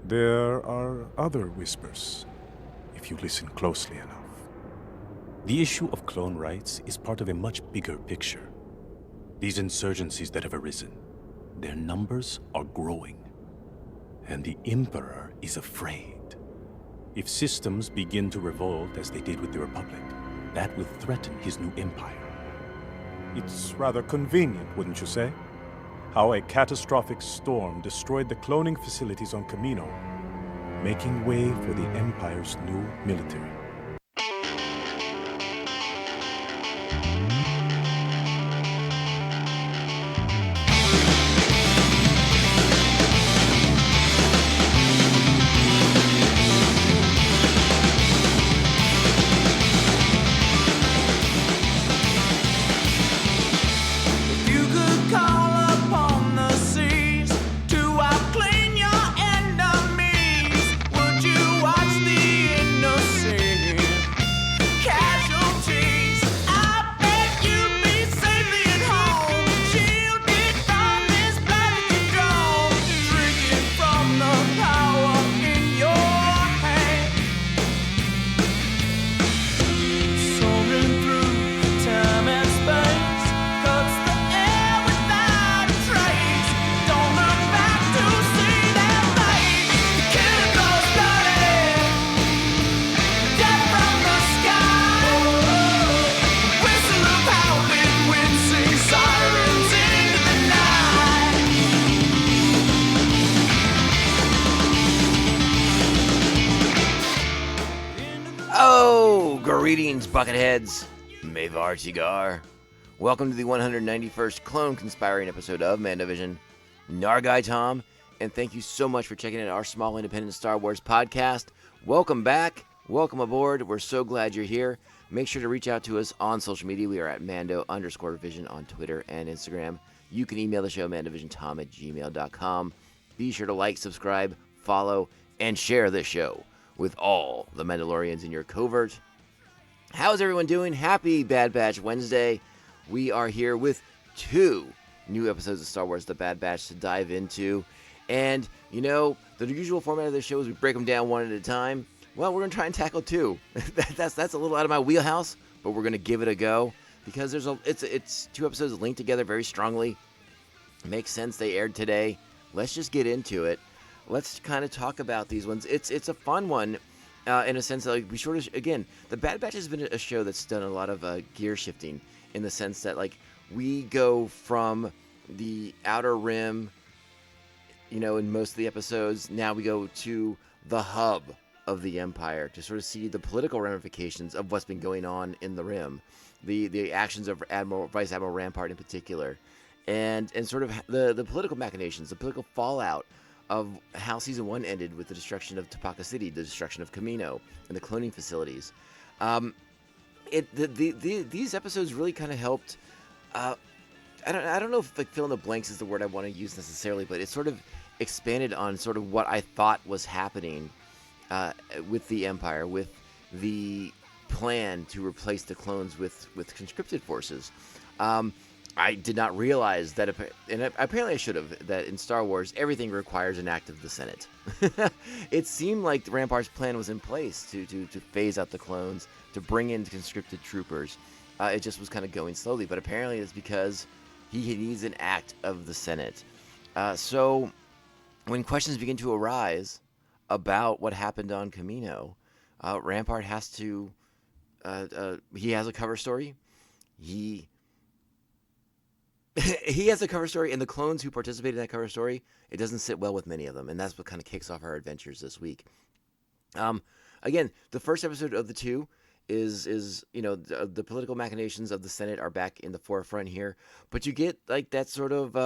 There are other whispers, if you listen closely enough. The issue of clone rights is part of a much bigger picture. These insurgencies that have arisen, their numbers are growing. And the Emperor is afraid. If systems begin to revolt as they did with the Republic, that will threaten his new empire. It's rather convenient, wouldn't you say? How a catastrophic storm destroyed the cloning facilities on Camino, making way for the Empire's new military. You could call upon the seas to outclean your enemies. Would you watch the innocent casualties? I bet you'd be safely at home, shielded from this bloody control, drinking from the power in your hand. Soaring through time and space, cuts the air without a trace. Don't look back to see their face. The killer goes bloody, death from the sky. Whistle of howling wind sings sirens into the night. Oh, greetings, Bucketheads. Mavar Tigar. Welcome to the 191st Clone Conspiring episode of Mandovision. Nargai Tom, and thank you so much for checking out our small independent Star Wars podcast. Welcome back. Welcome aboard. We're so glad you're here. Make sure to reach out to us on social media. We are at Mando_Vision on Twitter and Instagram. You can email the show, mandovisiontom@gmail.com. Be sure to like, subscribe, follow, and share this show with all the Mandalorians in your covert. How's everyone doing? Happy Bad Batch Wednesday. We are here with 2 new episodes of Star Wars The Bad Batch to dive into. And, you know, the usual format of this show is we break them down one at a time. Well, we're going to try and tackle 2. That's a little out of my wheelhouse, but we're going to give it a go because it's 2 episodes linked together very strongly. Makes sense they aired today. Let's just get into it. Let's kind of talk about these ones. It's a fun one in a sense that like, we sort of, again, The Bad Batch has been a show that's done a lot of gear shifting in the sense that like we go from the Outer Rim, you know, in most of the episodes. Now we go to the hub of the Empire to sort of see the political ramifications of what's been going on in the Rim, the actions of Vice Admiral Rampart in particular, and sort of the political machinations, the political fallout of how season 1 ended with the destruction of Topeka City, the destruction of Camino, and the cloning facilities. These episodes really kind of helped. I don't know if like fill in the blanks is the word I want to use necessarily, but it sort of expanded on sort of what I thought was happening with the Empire, with the plan to replace the clones with conscripted forces. I did not realize that, and apparently I should have, that in Star Wars, everything requires an act of the Senate. It seemed like the Rampart's plan was in place to phase out the clones, to bring in conscripted troopers. It just was kind of going slowly, but apparently it's because he needs an act of the Senate. So when questions begin to arise about what happened on Camino, Rampart has to, he has a cover story. He has a cover story, and the clones who participated in that cover story, it doesn't sit well with many of them, and that's what kind of kicks off our adventures this week. Again, the first episode of the 2 is you know, the political machinations of the Senate are back in the forefront here, but you get like that sort of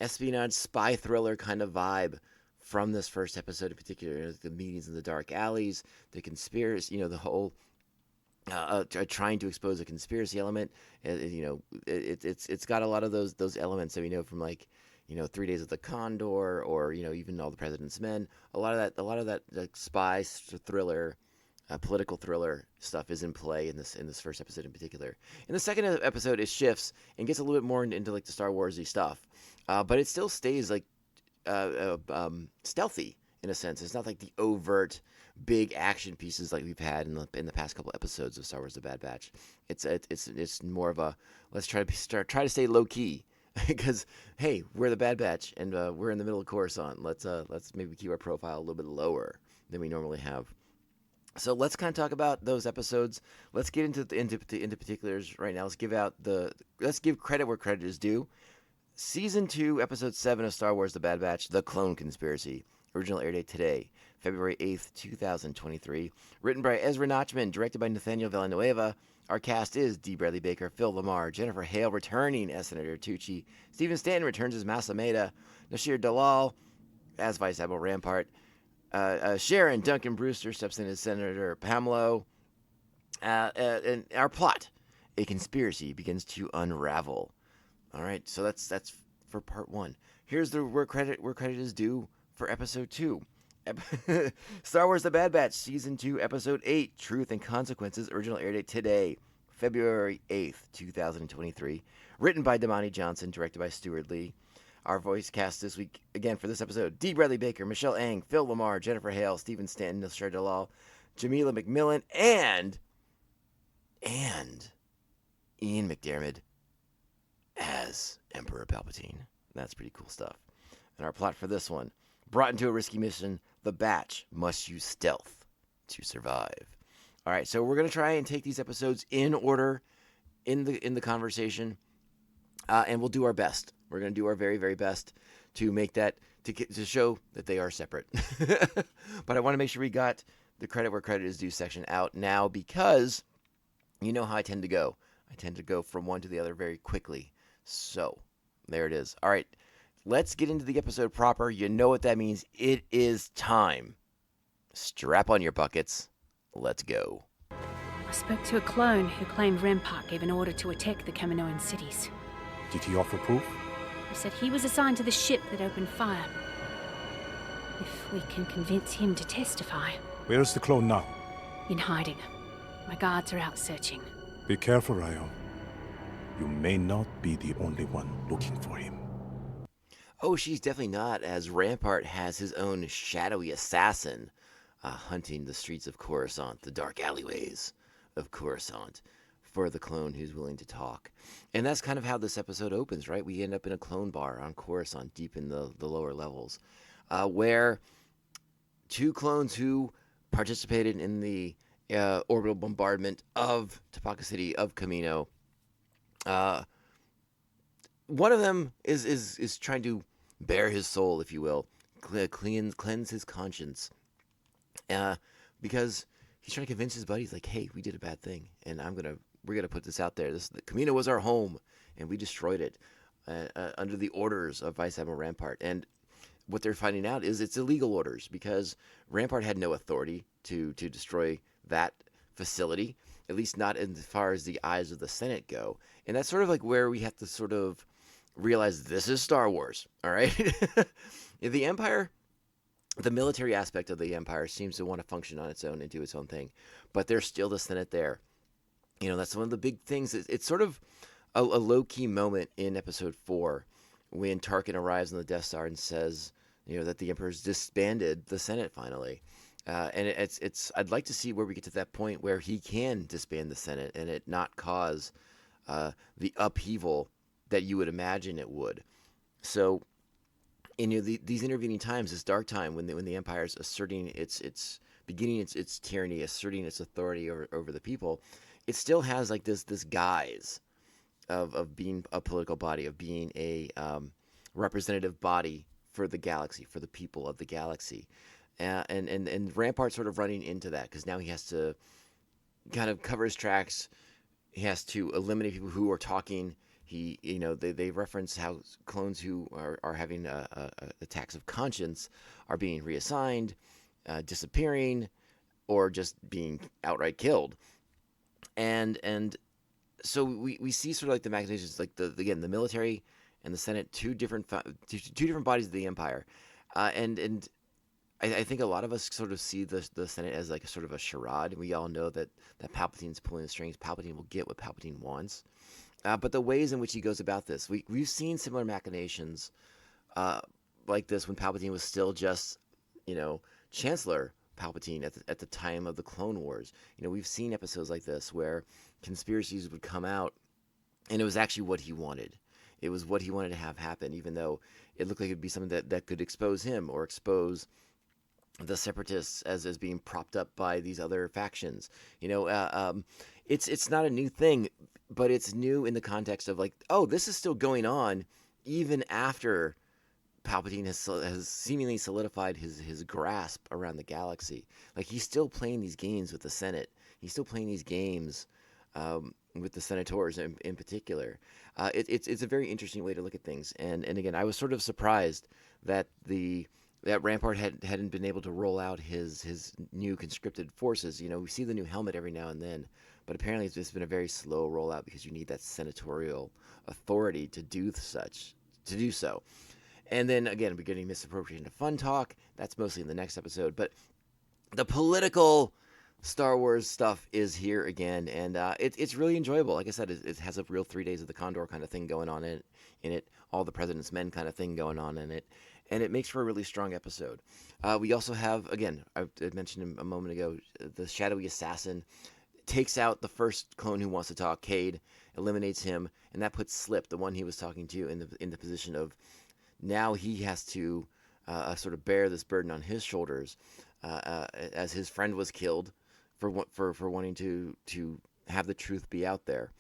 espionage spy thriller kind of vibe from this first episode in particular. The meetings in the dark alleys, the conspiracy, you know, the whole trying to expose a conspiracy element. You know, it's got a lot of those elements that we know from, like, you know, 3 Days of the Condor, or, you know, even All the President's Men. A lot of that like, spy thriller, political thriller stuff is in play in this first episode in particular. In the second episode, it shifts and gets a little bit more into like the Star Warsy stuff, but it still stays like stealthy in a sense. It's not like the overt big action pieces like we've had in the past couple episodes of Star Wars: The Bad Batch. It's more of a let's try to stay low key because hey, we're the Bad Batch and we're in the middle of Coruscant. Let's maybe keep our profile a little bit lower than we normally have. So let's kind of talk about those episodes. Let's get into particulars right now. Let's give credit where credit is due. Season 2, Episode 7 of Star Wars: The Bad Batch, The Clone Conspiracy. Original air date today, February 8th, 2023. Written by Ezra Notchman, directed by Nathaniel Villanueva. Our cast is D. Bradley Baker, Phil Lamar, Jennifer Hale returning as Senator Tucci, Stephen Stanton returns as Masameda, Nasir Dalal as Vice Admiral Rampart, Sharon Duncan Brewster steps in as Senator Pamelo. And our plot, a conspiracy begins to unravel. All right, so that's for part 1. Here's where credit is due for episode 2. Star Wars: The Bad Batch, season 2, episode 8, Truth and Consequences. Original air date today, February 8th, 2023. Written by Damani Johnson, directed by Stuart Lee. Our voice cast this week, again for this episode, D. Bradley Baker, Michelle Ang, Phil Lamar, Jennifer Hale, Stephen Stanton, Nasir Dalal, Jamila McMillan, and Ian McDiarmid as Emperor Palpatine. That's pretty cool stuff. And our plot for this one, brought into a risky mission, the Batch must use stealth to survive. All right, so we're going to try and take these episodes in order in the conversation, and we'll do our best. We're going to do our very, very best to make that, to show that they are separate. But I want to make sure we got the credit where credit is due section out now, because you know how I tend to go. I tend to go from one to the other very quickly. So, there it is. All right, let's get into the episode proper. You know what that means. It is time. Strap on your buckets. Let's go. I spoke to a clone who claimed Rampart gave an order to attack the Kaminoan cities. Did he offer proof? He said he was assigned to the ship that opened fire. If we can convince him to testify. Where is the clone now? In hiding. My guards are out searching. Be careful, Ryo. You may not be the only one looking for him. Oh, she's definitely not, as Rampart has his own shadowy assassin hunting the streets of Coruscant, the dark alleyways of Coruscant, for the clone who's willing to talk. And that's kind of how this episode opens, right? We end up in a clone bar on Coruscant, deep in the lower levels, where two clones who participated in the orbital bombardment of Topeka City, of Kamino. One of them is trying to bare his soul, if you will, cleanse his conscience, because he's trying to convince his buddies, like, hey, we did a bad thing, and we're gonna put this out there. The Kamino was our home, and we destroyed it under the orders of Vice Admiral Rampart. And what they're finding out is it's illegal orders, because Rampart had no authority to destroy that facility, at least not as far as the eyes of the Senate go. And that's sort of like where we have to sort of realize this is Star Wars, all right? The Empire, the military aspect of the Empire seems to want to function on its own and do its own thing, but there's still the Senate there. You know, that's one of the big things. It's sort of a low-key moment in Episode 4 when Tarkin arrives on the Death Star and says, you know, that the Emperor's disbanded the Senate finally. And it's I'd like to see where we get to that point where he can disband the Senate and it not cause the upheaval that you would imagine it would. So, you know, these intervening times, this dark time when the Empire is asserting its beginning its tyranny, asserting its authority over the people, it still has like this guise of being a political body, of being a representative body for the galaxy, for the people of the galaxy. And Rampart's sort of running into that, because now he has to kind of cover his tracks. He has to eliminate people who are talking. They reference how clones who are having attacks of conscience are being reassigned, disappearing, or just being outright killed. And so we see sort of like the machinations, like the military and the Senate, two different bodies of the Empire, and I think a lot of us sort of see the Senate as like a sort of a charade. We all know that Palpatine's pulling the strings. Palpatine will get what Palpatine wants. But the ways in which he goes about this, we've seen similar machinations like this when Palpatine was still just Chancellor Palpatine at the time of the Clone Wars. We've seen episodes like this where conspiracies would come out, and it was actually what he wanted. It was what he wanted to have happen, even though it looked like it'd be something that could expose him or expose the separatists as being propped up by these other factions. It's not a new thing, but it's new in the context of like, oh, this is still going on even after Palpatine has seemingly solidified his grasp around the galaxy. Like, he's still playing these games with the Senate. He's still playing these games with the senators in particular. It's a very interesting way to look at things. And again, I was sort of surprised that Rampart hadn't been able to roll out his new conscripted forces. We see the new helmet every now and then, but apparently it's just been a very slow rollout because you need that senatorial authority to do so. And then again, we're getting misappropriation of fun talk. That's mostly in the next episode. But the political Star Wars stuff is here again, and it's really enjoyable. Like I said, it has a real 3 Days of the Condor kind of thing going on in it, all the President's Men kind of thing going on in it, and it makes for a really strong episode. We also have, again, I mentioned him a moment ago, the shadowy assassin takes out the first clone who wants to talk, Cade, eliminates him, and that puts Slip, the one he was talking to, in the position of now he has to sort of bear this burden on his shoulders, as his friend was killed for wanting to have the truth be out there,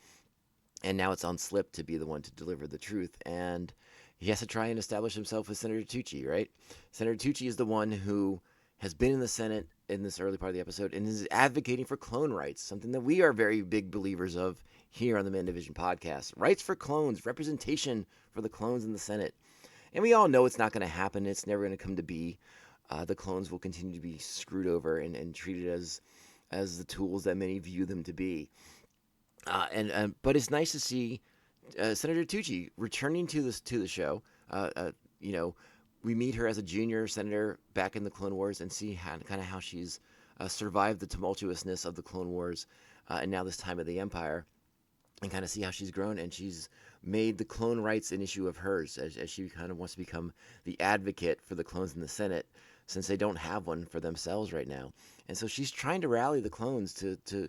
and now it's on Slip to be the one to deliver the truth, and he has to try and establish himself with Senator Tucci, right? Senator Tucci is the one who has been in the Senate in this early part of the episode and is advocating for clone rights, something that we are very big believers of here on the Mandovision podcast. Rights for clones, representation for the clones in the Senate. And we all know it's not going to happen. It's never going to come to be. The clones will continue to be screwed over and treated as the tools that many view them to be. But it's nice to see Senator Tucci returning to the show. We meet her as a junior senator back in the Clone Wars and see how she's survived the tumultuousness of the Clone Wars and now this time of the Empire, and kind of see how she's grown, and she's made the clone rights an issue of hers as she kind of wants to become the advocate for the clones in the Senate, since they don't have one for themselves right now. And so she's trying to rally the clones to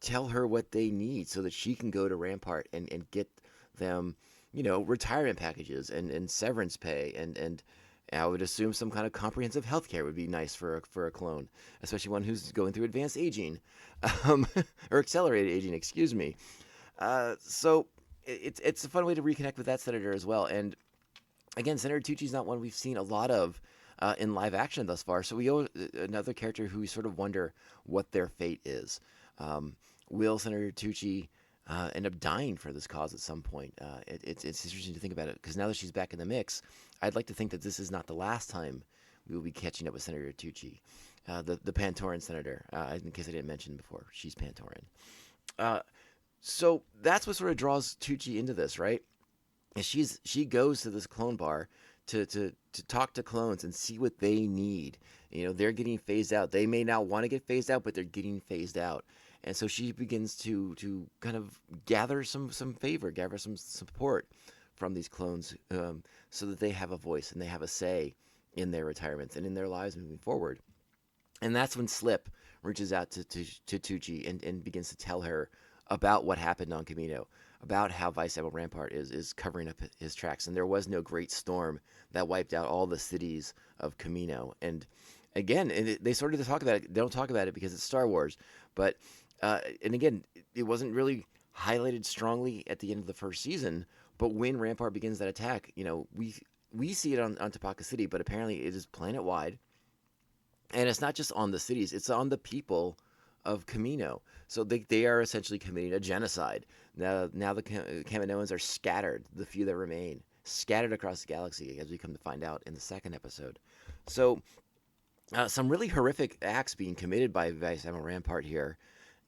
tell her what they need so that she can go to Rampart and get them, retirement packages and severance pay, and I would assume some kind of comprehensive health care would be nice for a clone, especially one who's going through advanced aging, or accelerated aging, excuse me. So it's a fun way to reconnect with that senator as well. And again, Senator Tucci's not one we've seen a lot of in live action thus far, so we owe another character who we sort of wonder what their fate is. Will Senator Tucci end up dying for this cause at some point? It's interesting to think about it, because now that she's back in the mix, I'd like to think that this is not the last time we will be catching up with Senator Tucci, the Pantoran senator, in case I didn't mention before. She's Pantoran. So that's what sort of draws Tucci into this, right? And she goes to this clone bar to talk to clones and see what they need. They're getting phased out. They may not want to get phased out, but they're getting phased out. And so she begins to kind of gather some favor, gather some support from these clones, so that they have a voice and they have a say in their retirements and in their lives moving forward. And that's when Slip reaches out to Tucci and begins to tell her about what happened on Kamino, about how Vice Admiral Rampart is covering up his tracks, and there was no great storm that wiped out all the cities of Kamino. And again, they sort of talk about it. They don't talk about it because it's Star Wars, but and again, it wasn't really highlighted strongly at the end of the first season. But when Rampart begins that attack, we see it on Topeka City, but apparently it is planet wide, and it's not just on the cities; it's on the people of Kamino. So they are essentially committing a genocide. Now the Kaminoans are scattered, the few that remain, scattered across the galaxy, as we come to find out in the second episode. So some really horrific acts being committed by Vice Admiral Rampart here.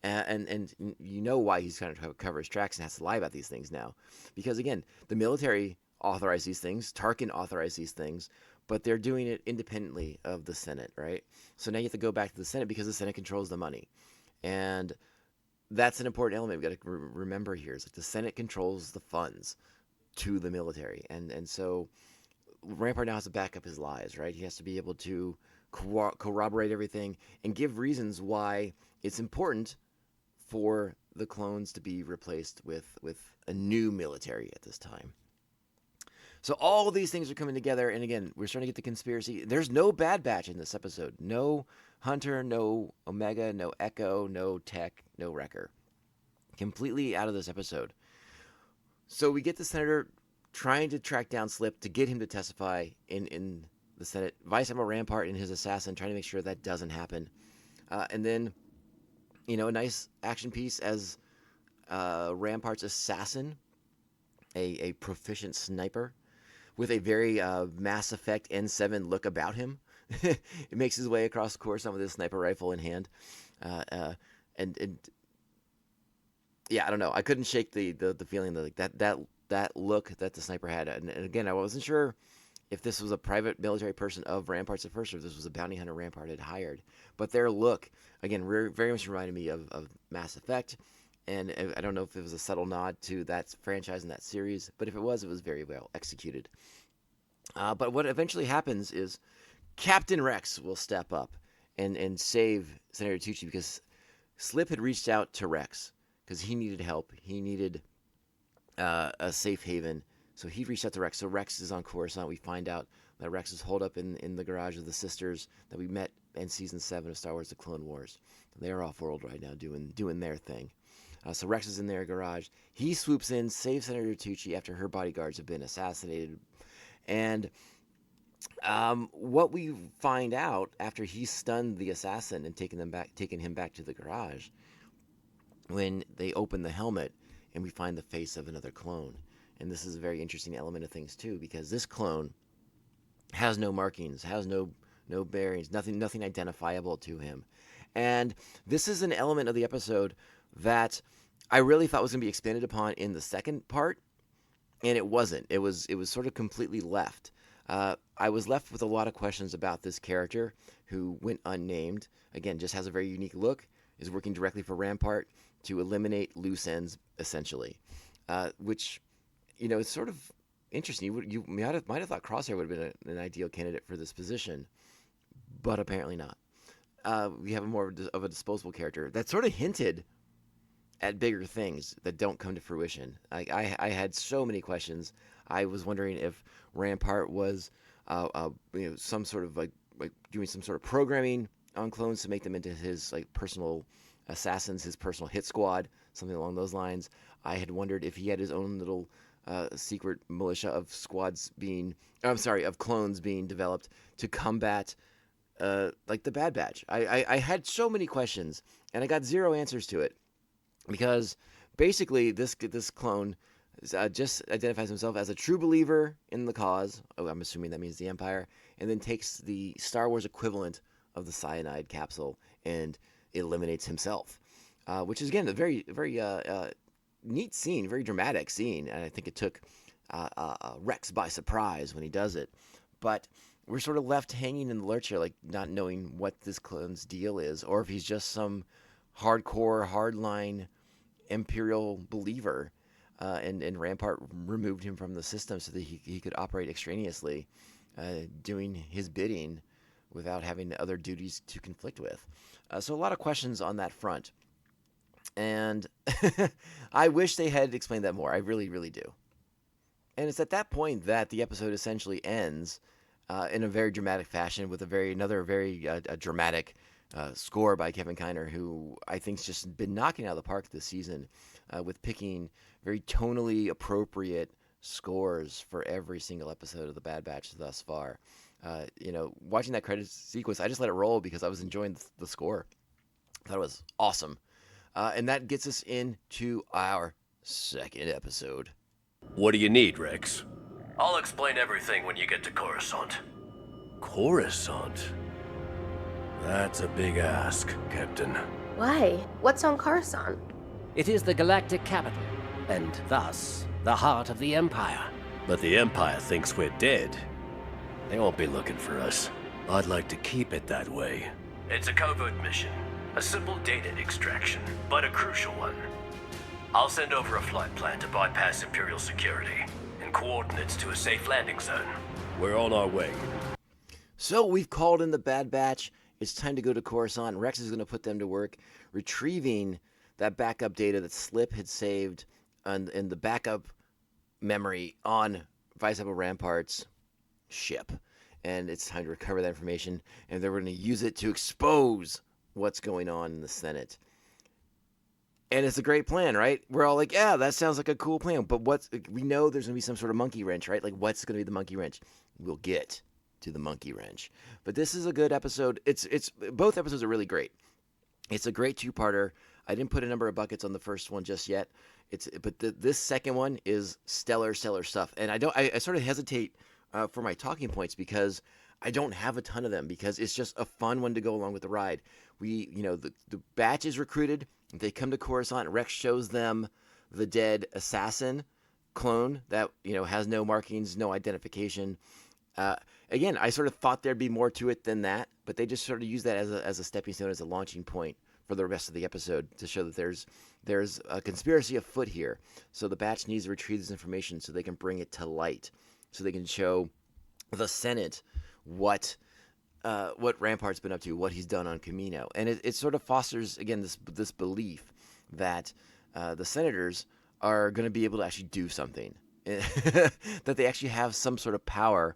And why he's trying to cover his tracks and has to lie about these things now. Because, again, the military authorized these things, Tarkin authorized these things, but they're doing it independently of the Senate, right? So now you have to go back to the Senate because the Senate controls the money. And that's an important element we've got to remember here. Is like the Senate controls the funds to the military. And so Rampart now has to back up his lies, right? He has to be able to corroborate everything, and give reasons why it's important for the clones to be replaced with a new military at this time. So all these things are coming together, and again, we're starting to get the conspiracy. There's no Bad Batch in this episode. No Hunter, no Omega, no Echo, no Tech, no Wrecker. Completely out of this episode. So we get the Senator trying to track down Slip to get him to testify in the Senate. Vice Admiral Rampart and his assassin trying to make sure that doesn't happen. And then, a nice action piece as Rampart's assassin, a proficient sniper, with a very Mass Effect N7 look about him. It makes his way across Coruscant with his sniper rifle in hand. And yeah, I don't know. I couldn't shake the feeling that that look that the sniper had. And again, I wasn't sure if this was a private military person of Rampart's at first, or if this was a bounty hunter Rampart had hired. But their look, again, very much reminded me of Mass Effect. And I don't know if it was a subtle nod to that franchise and that series, but if it was very well executed. But what eventually happens is Captain Rex will step up and save Senator Tucci, because Slip had reached out to Rex because he needed help. He needed a safe haven. So he reached out to Rex. So Rex is on Coruscant. We find out that Rex is holed up in the garage of the sisters that we met in Season 7 of Star Wars The Clone Wars. They're off-world right now doing their thing. So Rex is in their garage. He swoops in, saves Senator Tucci after her bodyguards have been assassinated. And what we find out after he stunned the assassin and taken him back to the garage, when they open the helmet and we find the face of another clone. And this is a very interesting element of things too, because this clone has no markings, has no bearings, nothing identifiable to him. And this is an element of the episode that I really thought was going to be expanded upon in the second part, and it wasn't. It was sort of completely left. I was left with a lot of questions about this character who went unnamed. Again, just has a very unique look, is working directly for Rampart to eliminate loose ends, essentially, which, is sort of interesting. You might have thought Crosshair would have been an ideal candidate for this position, but apparently not. We have more of a disposable character that sort of hinted at bigger things that don't come to fruition. I had so many questions. I was wondering if Rampart was, some sort of like doing some sort of programming on clones to make them into his personal assassins, his personal hit squad, something along those lines. I had wondered if he had his own little secret militia of of clones being developed to combat the Bad Batch. I had so many questions, and I got zero answers to it, because basically this clone just identifies himself as a true believer in the cause. Oh, I'm assuming that means the Empire, and then takes the Star Wars equivalent of the cyanide capsule and eliminates himself, which is, again, a very, very neat scene, very dramatic scene, and I think it took Rex by surprise when he does it. But we're sort of left hanging in the lurch here, not knowing what this clone's deal is, or if he's just some hardcore, hardline Imperial believer, and Rampart removed him from the system so that he could operate extraneously, doing his bidding without having other duties to conflict with. So a lot of questions on that front. And I wish they had explained that more. I really, really do. And it's at that point that the episode essentially ends in a very dramatic fashion with another very dramatic score by Kevin Kiner, who I think's just been knocking out of the park this season with picking very tonally appropriate scores for every single episode of The Bad Batch thus far. Watching that credits sequence, I just let it roll because I was enjoying the score. I thought it was awesome. And that gets us into our second episode. What do you need, Rex? I'll explain everything when you get to Coruscant. Coruscant? That's a big ask, Captain. Why? What's on Coruscant? It is the galactic capital, and thus the heart of the Empire. But the Empire thinks we're dead. They won't be looking for us. I'd like to keep it that way. It's a covert mission. A simple data extraction, but a crucial one. I'll send over a flight plan to bypass Imperial security and coordinates to a safe landing zone. We're on our way. So we've called in the Bad Batch. It's time to go to Coruscant. Rex is going to put them to work retrieving that backup data that Slip had saved in the backup memory on Vice Admiral Rampart's ship. And it's time to recover that information, and they're going to use it to expose what's going on in the Senate. And it's a great plan, right? We're all like, yeah, that sounds like a cool plan. But we know there's going to be some sort of monkey wrench, right? Like, what's going to be the monkey wrench? We'll get to the monkey wrench. But this is a good episode. It's both episodes are really great. It's a great two-parter. I didn't put a number of buckets on the first one just yet. This second one is stellar stuff. And I sort of hesitate for my talking points because I don't have a ton of them, because it's just a fun one to go along with the ride. The batch is recruited. They come to Coruscant. Rex shows them the dead assassin clone that has no markings, no identification. Again, I sort of thought there'd be more to it than that, but they just sort of use that as a stepping stone, as a launching point for the rest of the episode, to show that there's a conspiracy afoot here. So the batch needs to retrieve this information so they can bring it to light, so they can show the Senate what Rampart's been up to, what he's done on Kamino. And it sort of fosters, again, this belief that the senators are going to be able to actually do something, that they actually have some sort of power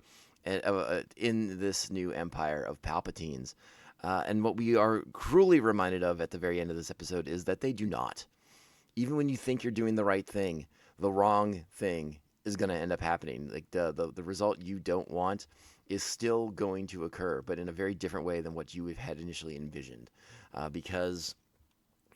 in this new empire of Palpatines. And what we are cruelly reminded of at the very end of this episode is that they do not. Even when you think you're doing the right thing, the wrong thing is going to end up happening. Like the result you don't want is still going to occur, but in a very different way than what you had initially envisioned, because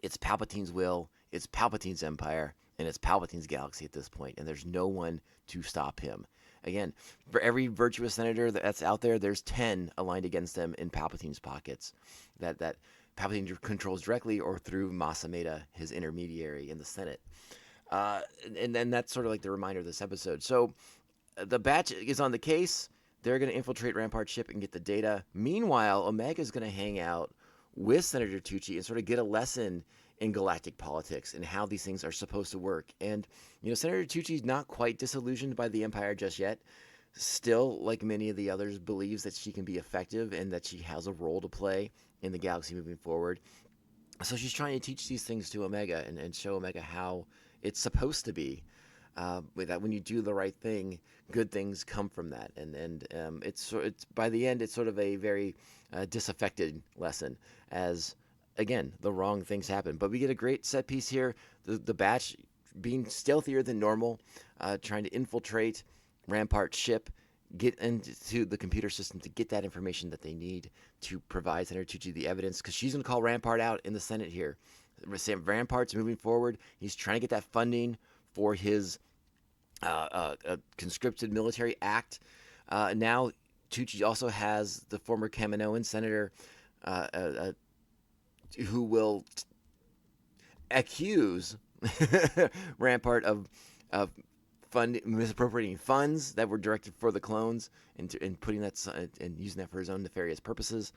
it's Palpatine's will, it's Palpatine's empire, and it's Palpatine's galaxy at this point, and there's no one to stop him. Again, for every virtuous senator that's out there, there's 10 aligned against them in Palpatine's pockets that Palpatine controls directly or through Masameda, his intermediary in the Senate. And then that's sort of like the reminder of this episode. So the batch is on the case. They're going to infiltrate Rampart's ship and get the data. Meanwhile, Omega's going to hang out with Senator Tucci and sort of get a lesson in galactic politics and how these things are supposed to work. And, Senator Tucci's not quite disillusioned by the Empire just yet. Still, like many of the others, believes that she can be effective and that she has a role to play in the galaxy moving forward. So she's trying to teach these things to Omega and show Omega how it's supposed to be. That when you do the right thing, good things come from that. And it's by the end, it's sort of a very disaffected lesson, as again, the wrong things happen. But we get a great set piece here. The batch being stealthier than normal, trying to infiltrate Rampart's ship, get into the computer system to get that information that they need to provide Senator Tucci the evidence, because she's going to call Rampart out in the Senate here. Rampart's moving forward. He's trying to get that funding for his conscripted military act. Now, Tucci also has the former Kaminoan senator who will accuse Rampart of misappropriating funds that were directed for the clones and putting that and using that for his own nefarious purposes.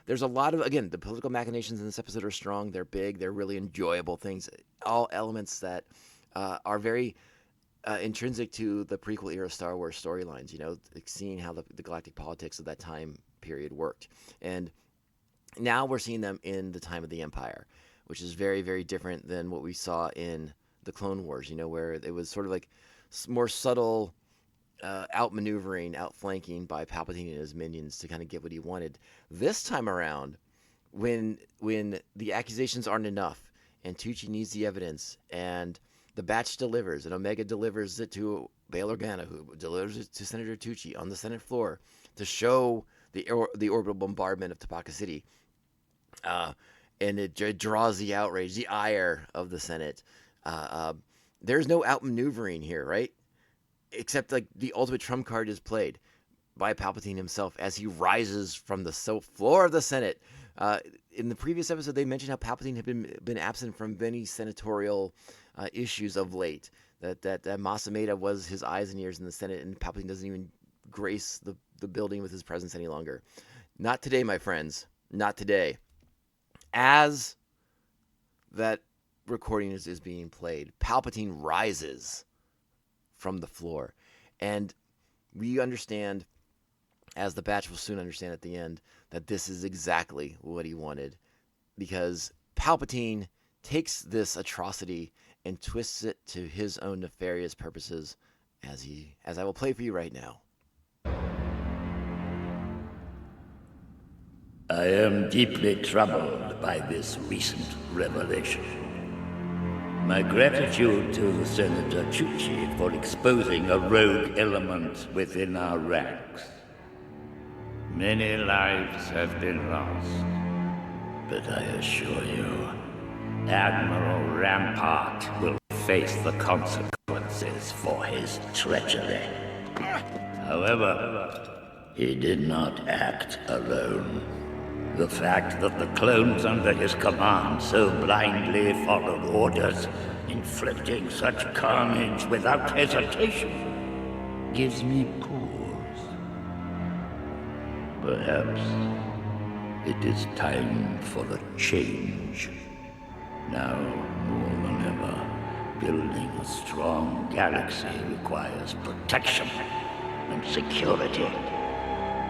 There's a lot of, again, the political machinations in this episode are strong. They're big. They're really enjoyable things. All elements that are very intrinsic to the prequel era Star Wars storylines. Like seeing how the galactic politics of that time period worked, and now we're seeing them in the time of the Empire, which is very, very different than what we saw in the Clone Wars. Where it was sort of like more subtle outmaneuvering, outflanking by Palpatine and his minions to kind of get what he wanted. This time around, when the accusations aren't enough and Tucci needs the evidence, and the batch delivers, and Omega delivers it to Bail Organa, who delivers it to Senator Tucci on the Senate floor to show the orbital bombardment of Topeka City. And it draws the outrage, the ire of the Senate. There's no outmaneuvering here, right? Except like the ultimate trump card is played by Palpatine himself as he rises from the floor of the Senate. In the previous episode, they mentioned how Palpatine had been absent from many senatorial issues of late. That Masameda was his eyes and ears in the Senate, and Palpatine doesn't even grace the building with his presence any longer. Not today, my friends. Not today. As that recording is being played, Palpatine rises from the floor. And we understand as the batch will soon understand at the end that this is exactly what he wanted, because Palpatine takes this atrocity and twists it to his own nefarious purposes, as I will play for you right now. I am deeply troubled by this recent revelation. My gratitude to Senator Chuchi for exposing a rogue element within our ranks. Many lives have been lost, but I assure you, Admiral Rampart will face the consequences for his treachery. However, he did not act alone. The fact that the clones under his command so blindly followed orders, inflicting such carnage without hesitation, gives me pause. Perhaps it is time for a change. Now, more than ever, building a strong galaxy requires protection and security.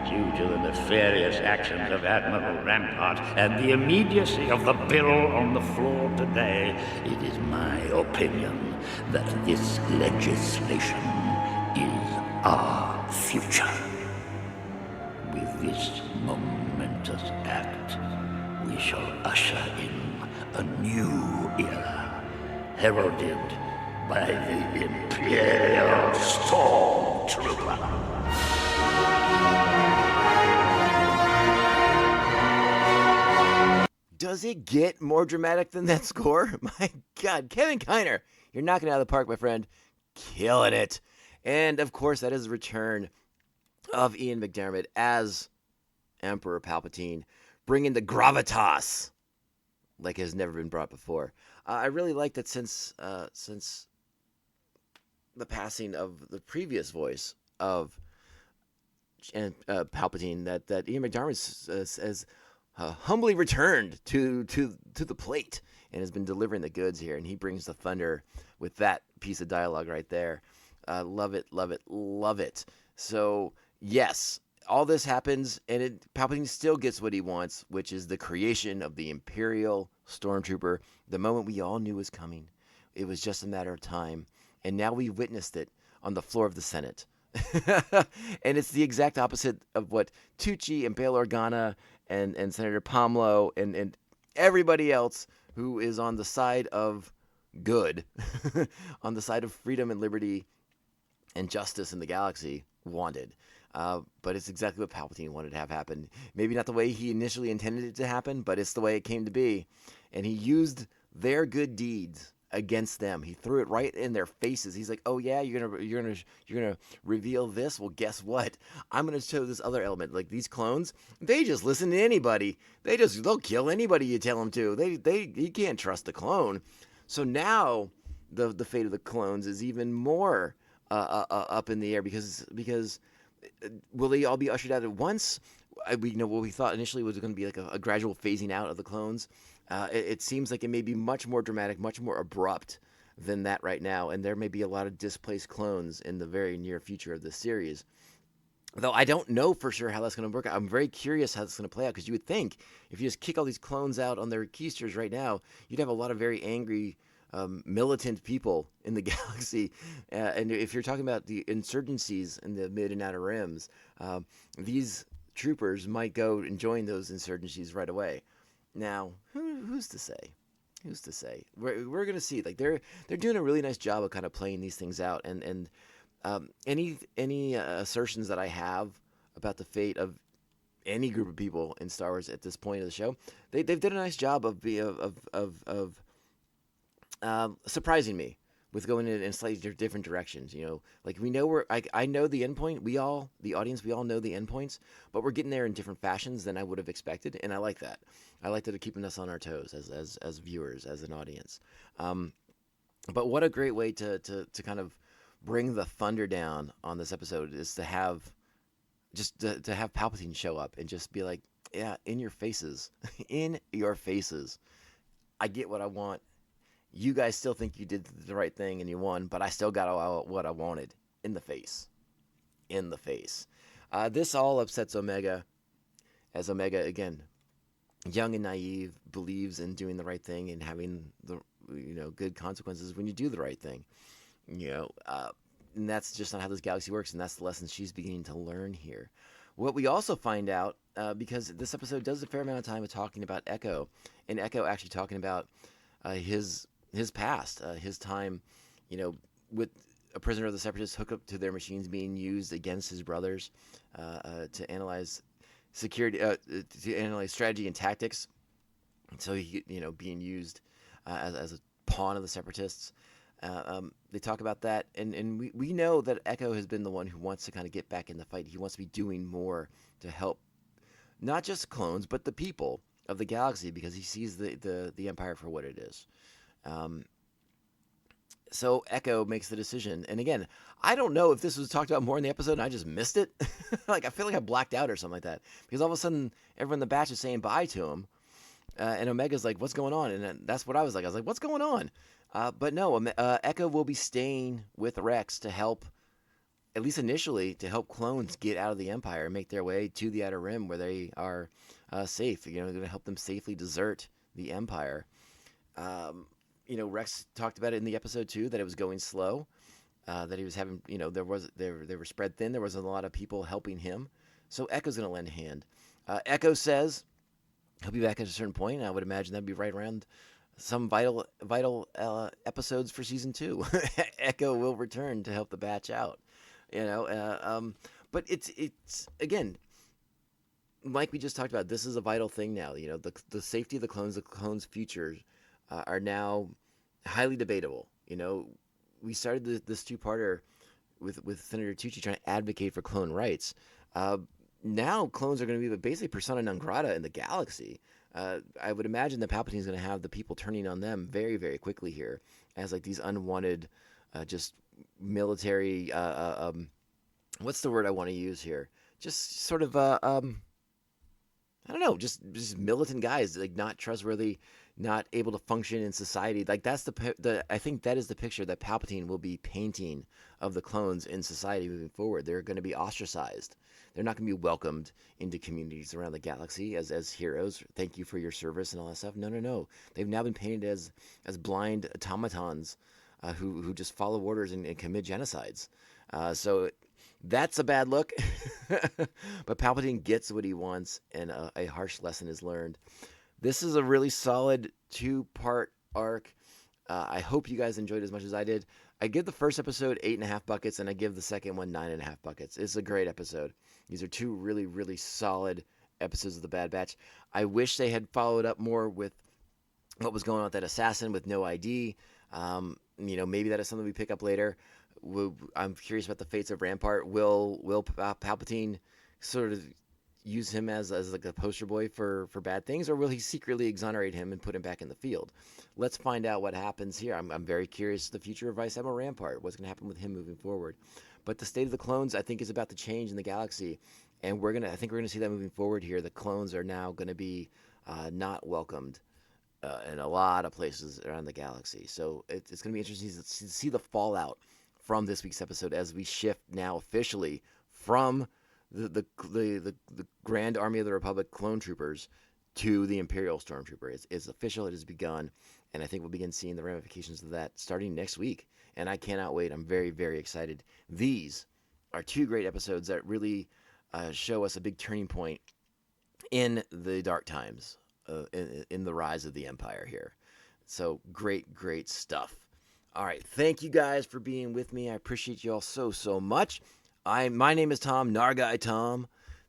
Due to the nefarious actions of Admiral Rampart and the immediacy of the bill on the floor today, it is my opinion that this legislation is our future. With this momentous act, we shall usher in a new era, heralded by the Imperial Stormtrooper. Does it get more dramatic than that score? My God, Kevin Kiner, you're knocking it out of the park, my friend. Killing it. And of course, that is the return of Ian McDiarmid as Emperor Palpatine, bringing the gravitas like has never been brought before. I really like that since the passing of the previous voice of Palpatine, that Ian McDiarmid has humbly returned to the plate and has been delivering the goods here, and he brings the thunder with that piece of dialogue right there. Love it, love it, love it. So yes, all this happens, and Palpatine still gets what he wants, which is the creation of the Imperial Stormtrooper, the moment we all knew was coming. It was just a matter of time, and now we witnessed it on the floor of the Senate. And it's the exact opposite of what Tucci and Bail Organa and Senator Pomlo and everybody else who is on the side of good, on the side of freedom and liberty and justice in the galaxy wanted. But it's exactly what Palpatine wanted to have happen. Maybe not the way he initially intended it to happen, but it's the way it came to be. And he used their good deeds against them. He threw it right in their faces. He's like, "Oh yeah, you're gonna reveal this? Well, guess what? I'm gonna show this other element. Like these clones, they just listen to anybody. They'll kill anybody you tell them to. You can't trust the clone. So now the fate of the clones is even more up in the air because will they all be ushered out at once? What we thought initially was going to be like a gradual phasing out of the clones. It seems like it may be much more dramatic, much more abrupt than that right now, and there may be a lot of displaced clones in the very near future of this series. Though I don't know for sure how that's going to work. I'm very curious how that's going to play out, because you would think if you just kick all these clones out on their keisters right now, you'd have a lot of very angry, militant people in the galaxy. And if you're talking about the insurgencies in the mid and outer rims, these troopers might go and join those insurgencies right away. Now, who's to say? Who's to say? We're gonna see. Like they're doing a really nice job of kind of playing these things out. And any assertions that I have about the fate of any group of people in Star Wars at this point of the show, they've done a nice job of surprising me with going in slightly different directions. You know, like we know I know the endpoint. The audience, we all know the endpoints, but we're getting there in different fashions than I would have expected, and I like that. I like that they're keeping us on our toes as viewers, as an audience. But what a great way to kind of bring the thunder down on this episode is to have to have Palpatine show up and just be like, yeah, in your faces, in your faces. I get what I want. You guys still think you did the right thing and you won, but I still got what I wanted in the face. In the face. This all upsets Omega, as Omega, again, young and naive, believes in doing the right thing and having the good consequences when you do the right thing. And that's just not how this galaxy works, and that's the lesson she's beginning to learn here. What we also find out, because this episode does a fair amount of time of talking about Echo, and Echo actually talking about his past, his time, with a prisoner of the Separatists hooked up to their machines being used against his brothers to analyze security, to analyze strategy and tactics. So he, being used as a pawn of the Separatists. They talk about that, and we know that Echo has been the one who wants to kind of get back in the fight. He wants to be doing more to help not just clones, but the people of the galaxy, because he sees the Empire for what it is. So Echo makes the decision, and again, I don't know if this was talked about more in the episode and I just missed it. Like, I feel like I blacked out or something like that, because all of a sudden everyone in the batch is saying bye to him, and Omega's like, "What's going on?" And that's what I was like. "What's going on?" But no, Echo will be staying with Rex to help, at least initially, to help clones get out of the Empire and make their way to the Outer Rim, where they are safe. Going to help them safely desert the Empire. Rex talked about it in the episode too, that it was going slow, that he was having, they were spread thin. There wasn't a lot of people helping him, so Echo's going to lend a hand. Echo says he'll be back at a certain point. And I would imagine that'd be right around some vital episodes for season 2. Echo will return to help the batch out, but it's again, like we just talked about, this is a vital thing now. The safety of the clones' futures are now highly debatable. We started this two-parter with Senator Tucci trying to advocate for clone rights. Now clones are going to be basically persona non grata in the galaxy. I would imagine that Palpatine's going to have the people turning on them very, very quickly here as like these unwanted, just military. What's the word I want to use here? Just sort of I don't know, just militant guys, like not trustworthy, not able to function in society. Like that's I think that is the picture that Palpatine will be painting of the clones in society moving forward. They're going to be ostracized. They're not going to be welcomed into communities around the galaxy as heroes. Thank you for your service and all that stuff. No. They've now been painted as blind automatons who just follow orders and commit genocides. So that's a bad look. But Palpatine gets what he wants, and a harsh lesson is learned. This is a really solid 2-part arc. I hope you guys enjoyed as much as I did. I give the first episode 8.5 buckets, and I give the second one 9.5 buckets. It's a great episode. These are 2 really, really solid episodes of The Bad Batch. I wish they had followed up more with what was going on with that assassin with no ID. Maybe that is something we pick up later. I'm curious about the fates of Rampart. Will Palpatine sort of use him as like a poster boy for bad things, or will he secretly exonerate him and put him back in the field? Let's find out what happens here. I'm very curious the future of Vice Admiral Rampart. What's going to happen with him moving forward? But the state of the clones, I think, is about to change in the galaxy, and I think we're gonna see that moving forward here. The clones are now going to be not welcomed in a lot of places around the galaxy. So it's going to be interesting to see the fallout from this week's episode as we shift now officially from the Grand Army of the Republic clone troopers to the Imperial Stormtrooper. It's official. It has begun, and I think we'll begin seeing the ramifications of that starting next week. And I cannot wait. I'm very, very excited. These are 2 great episodes that really show us a big turning point in the dark times, in the rise of the Empire here. So great stuff. All right, thank you guys for being with me. I appreciate you all so much. My name is Tom, Nargai Tom.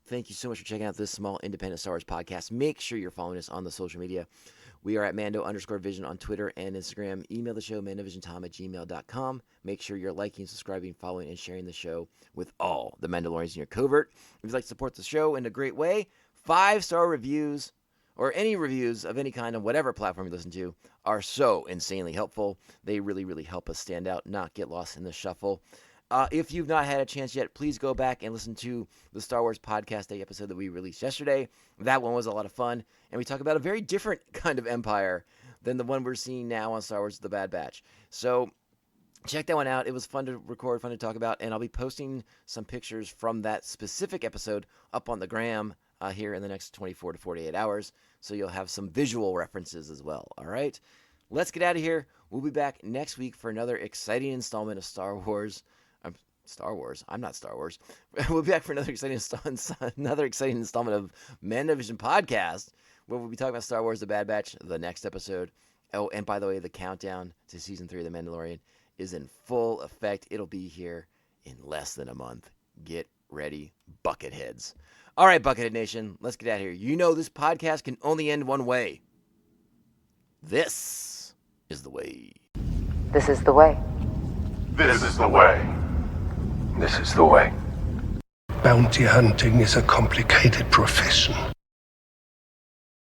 Thank you so much for checking out this small independent Star Wars podcast. Make sure you're following us on the social media. We are at Mando_Vision on Twitter and Instagram. Email the show, mandovisiontom@gmail.com. Make sure you're liking, subscribing, following, and sharing the show with all the Mandalorians in your covert. If you'd like to support the show in a great way, 5-star reviews or any reviews of any kind on whatever platform you listen to are so insanely helpful. They really, really help us stand out, not get lost in the shuffle. If you've not had a chance yet, please go back and listen to the Star Wars Podcast Day episode that we released yesterday. That one was a lot of fun, and we talk about a very different kind of empire than the one we're seeing now on Star Wars The Bad Batch. So check that one out. It was fun to record, fun to talk about, and I'll be posting some pictures from that specific episode up on the gram here in the next 24 to 48 hours, so you'll have some visual references as well. All right, let's get out of here. We'll be back next week for another exciting installment of Star Wars. I'm not Star Wars. We'll be back for another exciting installment of Mandovision Podcast, where we'll be talking about Star Wars: The Bad Batch, the next episode. Oh, and by the way, the countdown to Season 3 of The Mandalorian is in full effect. It'll be here in less than a month. Get ready, Bucketheads. All right, Buckethead Nation, let's get out of here. You know this podcast can only end one way. This is the way. This is the way. This is the way. This is the way. Bounty hunting is a complicated profession.